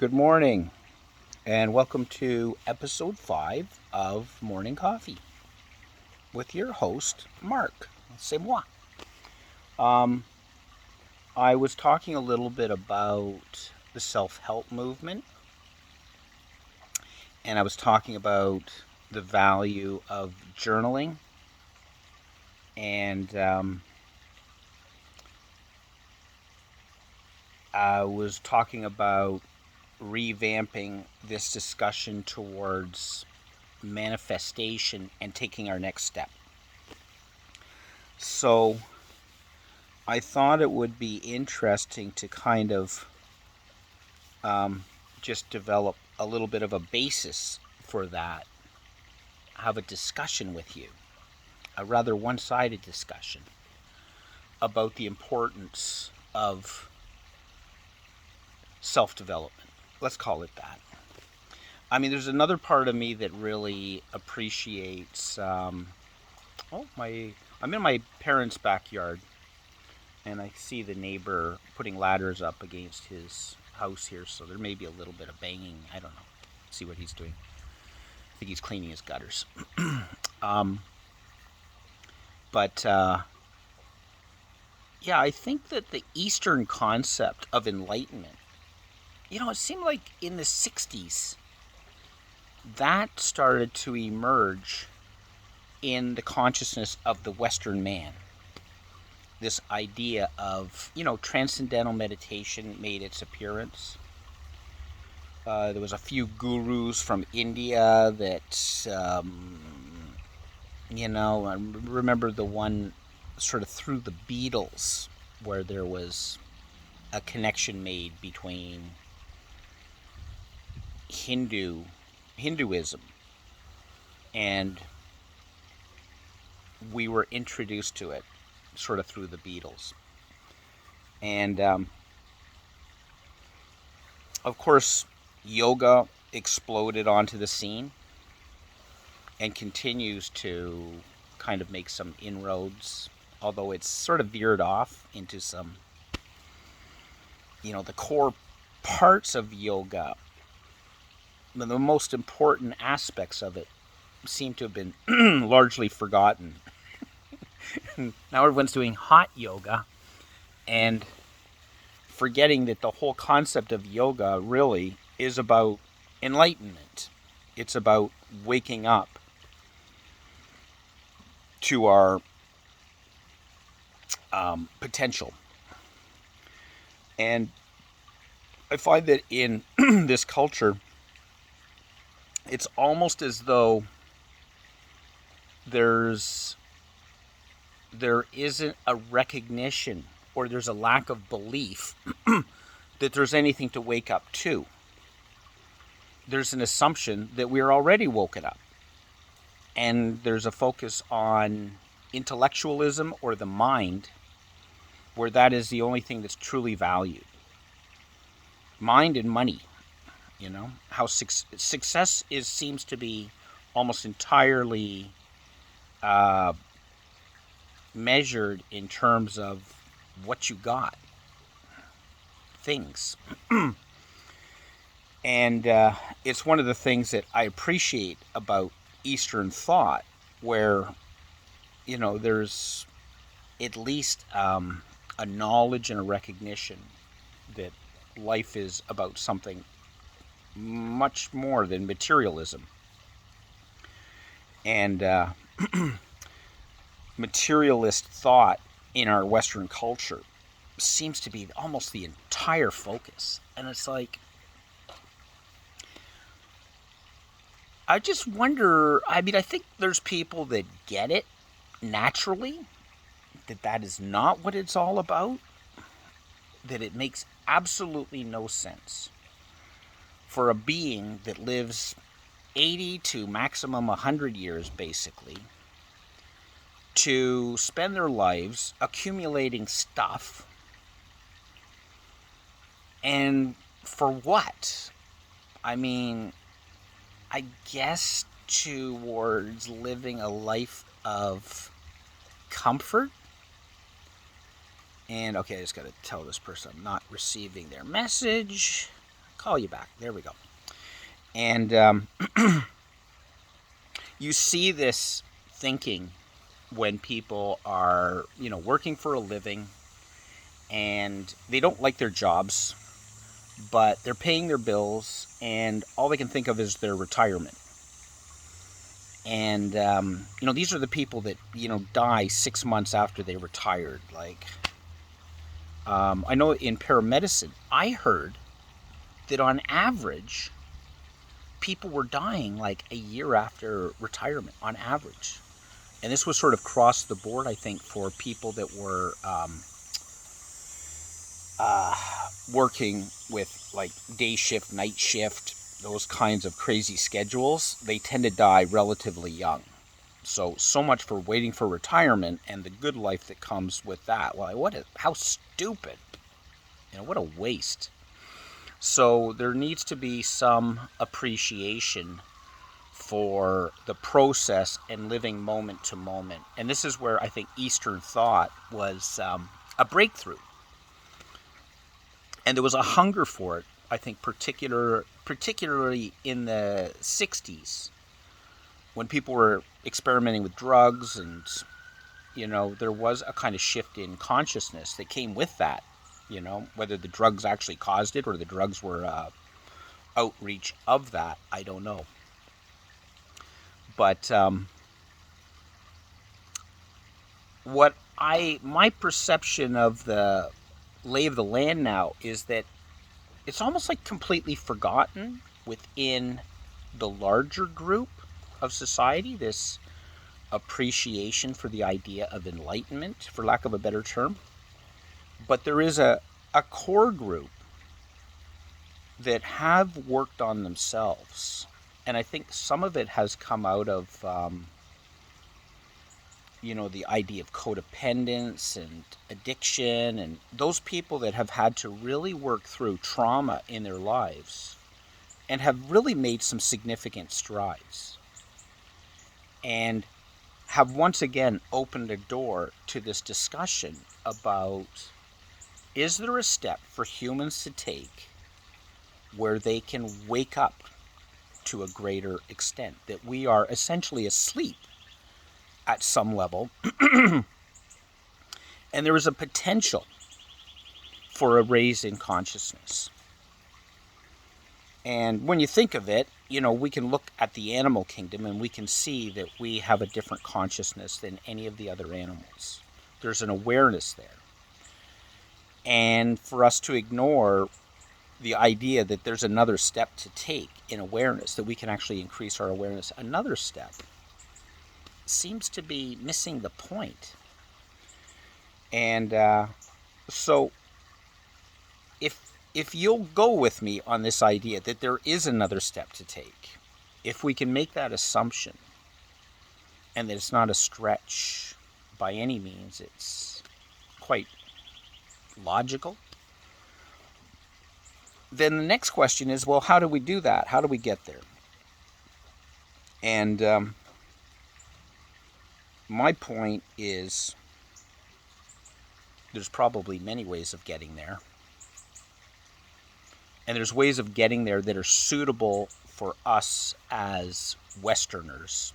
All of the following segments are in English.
Good morning, and welcome to episode 5 of Morning Coffee with your host, Marc. C'est moi. Um, I was talking a little bit about the self help movement, and I was talking about the value of journaling, and I was talking about revamping this discussion towards manifestation and taking our next step. So I thought it would be interesting to kind of just develop a little bit of a basis for that, have a discussion with you, a rather one-sided discussion about the importance of self-development. Let's call it that. I mean, there's another part of me that really appreciates. I'm in my parents' backyard, and I see the neighbor putting ladders up against his house here, so there may be a little bit of banging. I don't know. See what he's doing. I think he's cleaning his gutters. But yeah, I think that the Eastern concept of enlightenment, it seemed like in the 60s that started to emerge in the consciousness of the Western man. This idea of, transcendental meditation made its appearance. There was a few gurus from India that, I remember the one sort of through the Beatles where there was a connection made between Hinduism, and we were introduced to it sort of through the Beatles. And of course, yoga exploded onto the scene and continues to kind of make some inroads, although it's sort of veered off into some, the core parts of yoga, the most important aspects of it seem to have been largely forgotten. Now everyone's doing hot yoga and forgetting that the whole concept of yoga really is about enlightenment. It's about waking up to our potential. And I find that in this culture, it's almost as though there isn't a recognition, or there's a lack of belief that there's anything to wake up to. There's an assumption that we're already woken up. And there's a focus on intellectualism or the mind, where that is the only thing that's truly valued. Mind and money, how success seems to be almost entirely measured in terms of what you got, things. And it's one of the things that I appreciate about Eastern thought, where, there's at least a knowledge and a recognition that life is about something much more than materialism. And materialist thought in our Western culture seems to be almost the entire focus. And it's like, I just wonder, I think there's people that get it naturally, that is not what it's all about, that it makes absolutely no sense for a being that lives 80 to maximum 100 years, basically, to spend their lives accumulating stuff. And for what? I guess towards living a life of comfort. And okay, I just got to tell this person I'm not receiving their message. call you back. There we go. And you see this thinking when people are, working for a living and they don't like their jobs, but they're paying their bills and all they can think of is their retirement. And, these are the people that, die 6 months after they retired. Like, I know in paramedicine, I heard that on average, people were dying like a year after retirement, on average. And this was sort of across the board, I think, for people that were working with like day shift, night shift, those kinds of crazy schedules. They tend to die relatively young. So much for waiting for retirement and the good life that comes with that. Well, how stupid. What a waste. So there needs to be some appreciation for the process and living moment to moment. And this is where I think Eastern thought was a breakthrough. And there was a hunger for it, I think, particularly in the 60s, when people were experimenting with drugs and, there was a kind of shift in consciousness that came with that, whether the drugs actually caused it or the drugs were outreach of that, I don't know. But my perception of the lay of the land now is that it's almost like completely forgotten within the larger group of society, this appreciation for the idea of enlightenment, for lack of a better term. But there is a core group that have worked on themselves. And I think some of it has come out of, the idea of codependence and addiction, and those people that have had to really work through trauma in their lives and have really made some significant strides. And have once again opened a door to this discussion about, is there a step for humans to take where they can wake up to a greater extent, that we are essentially asleep at some level, and there is a potential for a raise in consciousness. And when you think of it, we can look at the animal kingdom and we can see that we have a different consciousness than any of the other animals. There's an awareness there. And for us to ignore the idea that there's another step to take in awareness, that we can actually increase our awareness another step, seems to be missing the point. And so if you'll go with me on this idea that there is another step to take, if we can make that assumption, and that it's not a stretch by any means, it's quite logical, then the next question is, well, how do we do that? How do we get there? And my point is, there's probably many ways of getting there. And there's ways of getting there that are suitable for us as Westerners.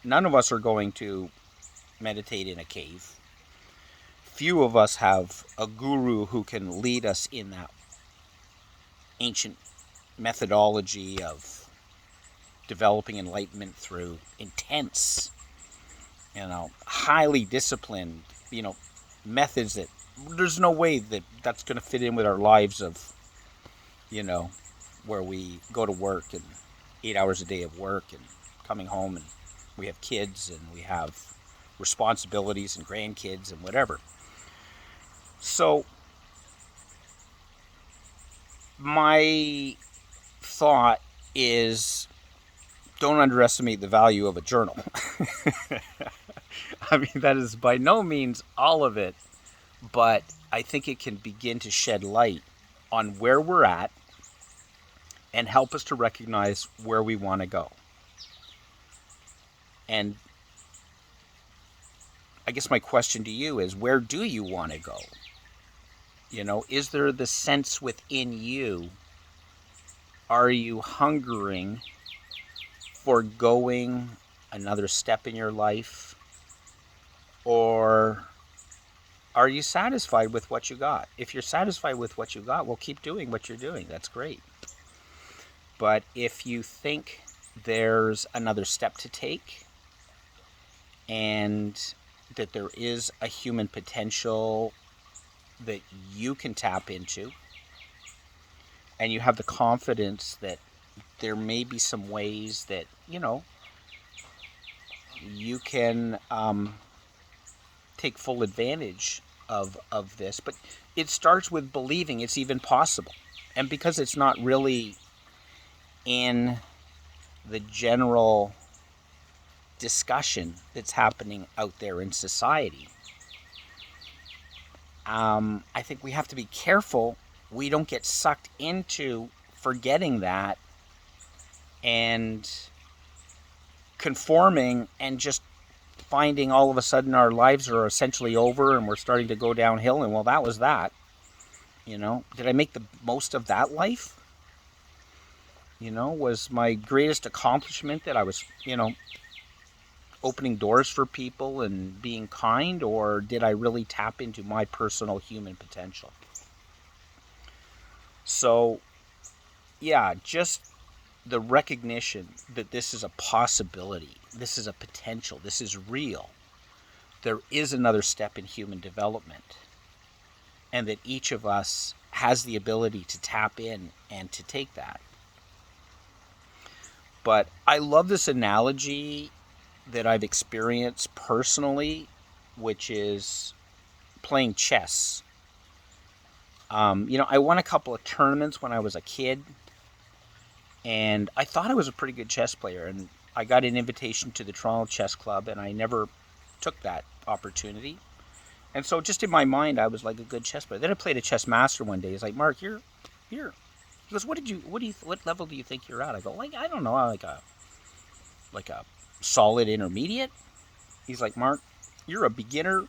None of us are going to meditate in a cave. Few of us have a guru who can lead us in that ancient methodology of developing enlightenment through intense, highly disciplined, methods that there's no way that that's going to fit in with our lives of, where we go to work and 8 hours a day of work and coming home and we have kids and we have responsibilities and grandkids and whatever. So my thought is, don't underestimate the value of a journal. I mean, that is by no means all of it, but I think it can begin to shed light on where we're at and help us to recognize where we want to go. And I guess my question to you is, where do you want to go? Is there the sense within you Are you hungering for going another step in your life? Or are you satisfied with what you got? If you're satisfied with what you got, well, keep doing what you're doing. That's great. But if you think there's another step to take and that there is a human potential that you can tap into, and you have the confidence that there may be some ways that, you can take full advantage of this. But it starts with believing it's even possible. And because it's not really in the general discussion that's happening out there in society, I think we have to be careful we don't get sucked into forgetting that and conforming and just finding all of a sudden our lives are essentially over and we're starting to go downhill, and well, that was that. Did I make the most of that life? Was my greatest accomplishment that I was, opening doors for people and being kind, or did I really tap into my personal human potential? So, yeah, just the recognition that this is a possibility, this is a potential, this is real. There is another step in human development, and that each of us has the ability to tap in and to take that. But I love this analogy that I've experienced personally, which is playing chess. I won a couple of tournaments when I was a kid, and I thought I was a pretty good chess player, and I got an invitation to the Toronto Chess Club, and I never took that opportunity. And so just in my mind, I was like a good chess player. Then I played a chess master one day. He's like, "Mark, you're here." He goes, what level do you think you're at? I go, I don't know, like a solid intermediate. He's like, "Mark, you're a beginner.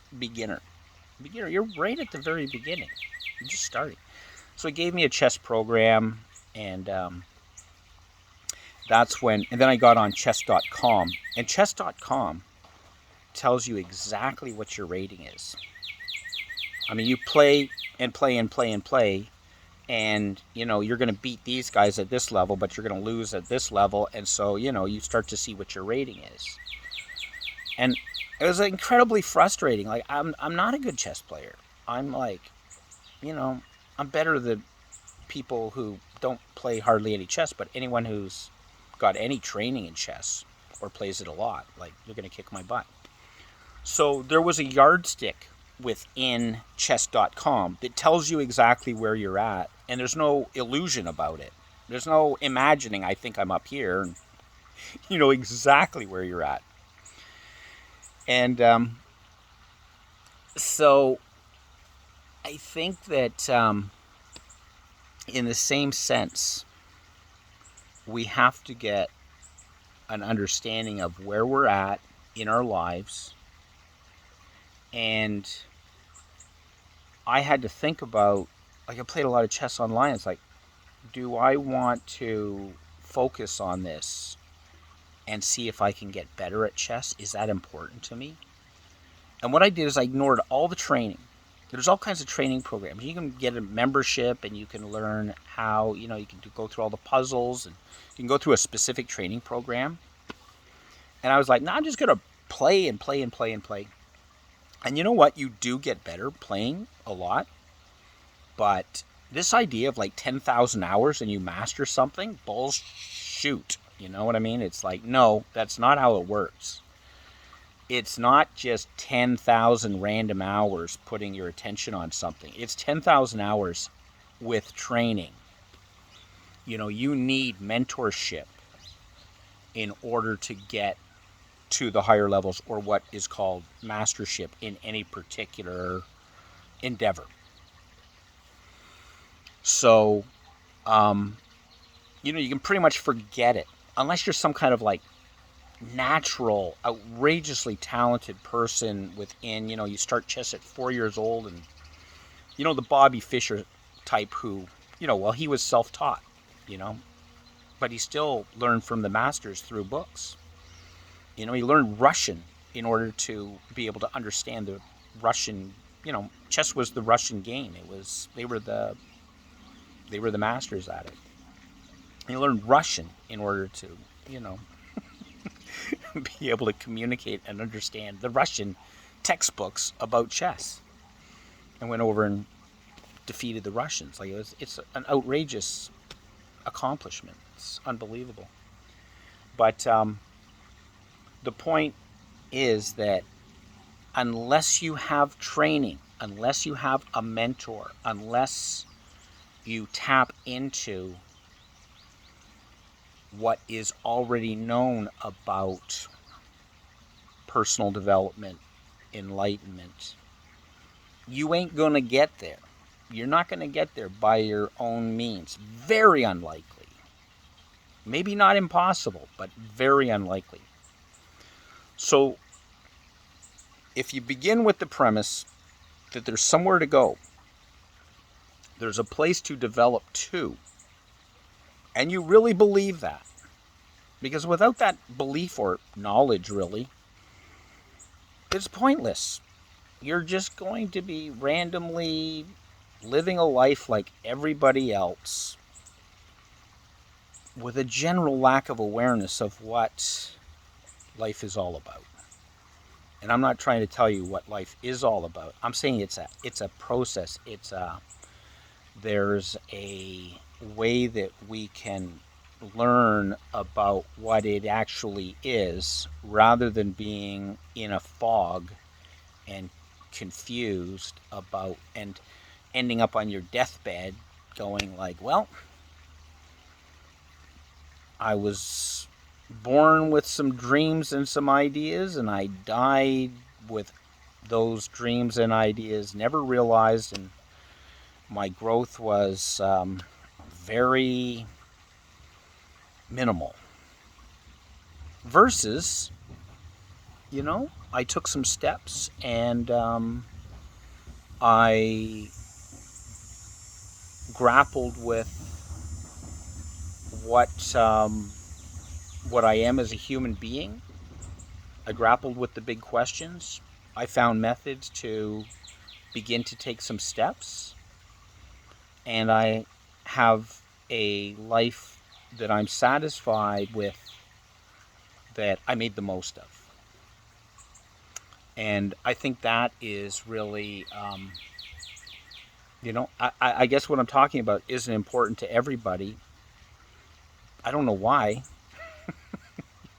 You're right at the very beginning. You're just starting." So he gave me a chess program, and and then I got on chess.com, and chess.com tells you exactly what your rating is. I mean, you play and play and play and play, and you're going to beat these guys at this level, but you're going to lose at this level, and so you start to see what your rating is. And it was incredibly frustrating. Like, I'm not a good chess player. I'm like, I'm better than people who don't play hardly any chess, but anyone who's got any training in chess or plays it a lot, like, you're going to kick my butt. So there was a yardstick within chess.com that tells you exactly where you're at, and there's no illusion about it. There's no imagining I think I'm up here, and you know exactly where you're at. And so I think that in the same sense, we have to get an understanding of where we're at in our lives. And I had to think about, like, I played a lot of chess online. It's like, do I want to focus on this and see if I can get better at chess? Is that important to me? And what I did is I ignored all the training. There's all kinds of training programs. You can get a membership and you can learn how, you can go through all the puzzles, and you can go through a specific training program. And I was like, no, I'm just going to play and play and play and play. And you know what? You do get better playing a lot. But this idea of like 10,000 hours and you master something, bullshit. You know what I mean? It's like, no, that's not how it works. It's not just 10,000 random hours putting your attention on something. It's 10,000 hours with training. You need mentorship in order to get to the higher levels, or what is called mastership in any particular endeavor. So, you can pretty much forget it unless you're some kind of like natural, outrageously talented person within, you start chess at 4 years old, and the Bobby Fischer type who, well, he was self-taught, but he still learned from the masters through books. He learned Russian in order to be able to understand the Russian. Chess was the Russian game. They were the masters at it. He learned Russian in order to, be able to communicate and understand the Russian textbooks about chess, and went over and defeated the Russians. It's an outrageous accomplishment. It's unbelievable. But the point is that unless you have training, unless you have a mentor, unless you tap into what is already known about personal development, enlightenment, you ain't going to get there. You're not going to get there by your own means. Very unlikely. Maybe not impossible, but very unlikely. So, if you begin with the premise that there's somewhere to go, there's a place to develop to, and you really believe that, because without that belief or knowledge, really, it's pointless. You're just going to be randomly living a life like everybody else with a general lack of awareness of what life is all about. And I'm not trying to tell you what life is all about. I'm saying it's a process. There's a way that we can learn about what it actually is, rather than being in a fog and confused about, and ending up on your deathbed going like, well, I was born with some dreams and some ideas, and I died with those dreams and ideas never realized, and my growth was very minimal. Versus, I took some steps, and I grappled with what I am as a human being. I grappled with the big questions. I found methods to begin to take some steps, and I have a life that I'm satisfied with, that I made the most of. And I think that is really, I guess what I'm talking about isn't important to everybody. I don't know why.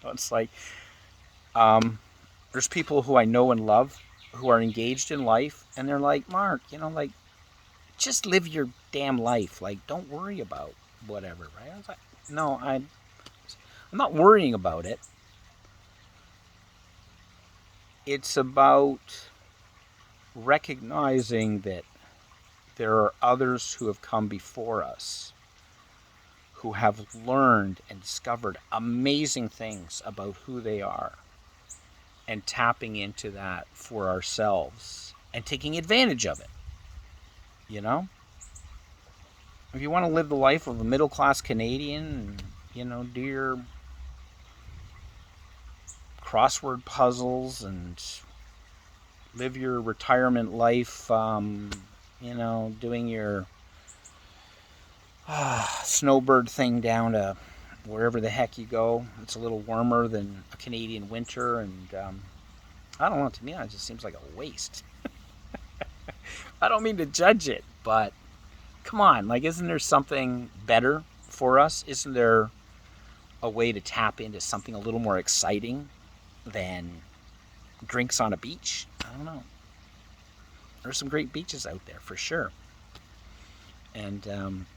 It's like, there's people who I know and love who are engaged in life, and they're like, Mark, just live your damn life. Don't worry about whatever, right? I was like, no, I'm not worrying about it. It's about recognizing that there are others who have come before us, who have learned and discovered amazing things about who they are, and tapping into that for ourselves and taking advantage of it. If you want to live the life of a middle-class Canadian, do your crossword puzzles and live your retirement life, doing your snowbird thing down to wherever the heck you go. It's a little warmer than a Canadian winter, and I don't know, to me it just seems like a waste. I don't mean to judge it, but come on, isn't there something better for us? Isn't there a way to tap into something a little more exciting than drinks on a beach? I don't know. There's some great beaches out there for sure. And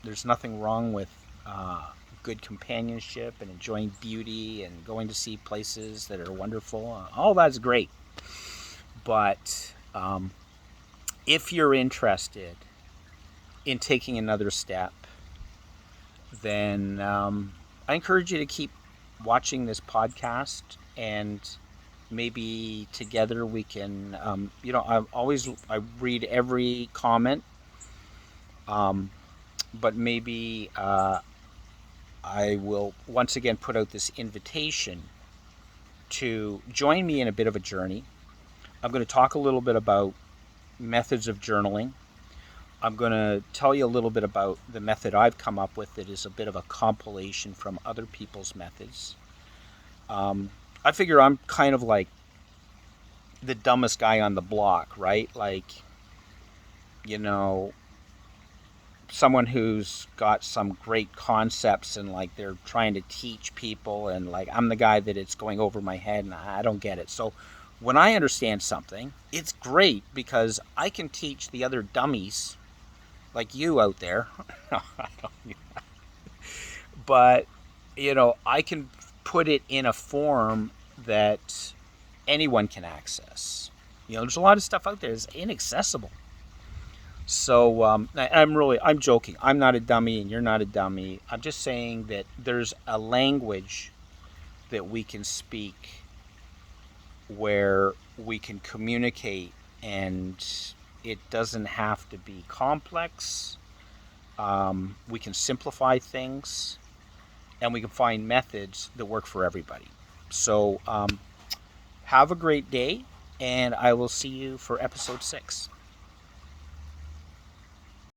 there's nothing wrong with good companionship and enjoying beauty and going to see places that are wonderful. All that's great. But if you're interested in taking another step, then I encourage you to keep watching this podcast, and maybe together we can, I read every comment, but maybe I will once again put out this invitation to join me in a bit of a journey. I'm going to talk a little bit about methods of journaling. I'm going to tell you a little bit about the method I've come up with that is a bit of a compilation from other people's methods. I figure I'm kind of like the dumbest guy on the block, right? Like, you know, someone who's got some great concepts and like they're trying to teach people, and like I'm the guy that it's going over my head and I don't get it. So when I understand something, it's great because I can teach the other dummies like you out there. But I can put it in a form that anyone can access. There's a lot of stuff out there that's inaccessible. So I'm joking. I'm not a dummy, and you're not a dummy. I'm just saying that there's a language that we can speak where we can communicate, and it doesn't have to be complex. We can simplify things, and we can find methods that work for everybody. So have a great day, and I will see you for episode 6.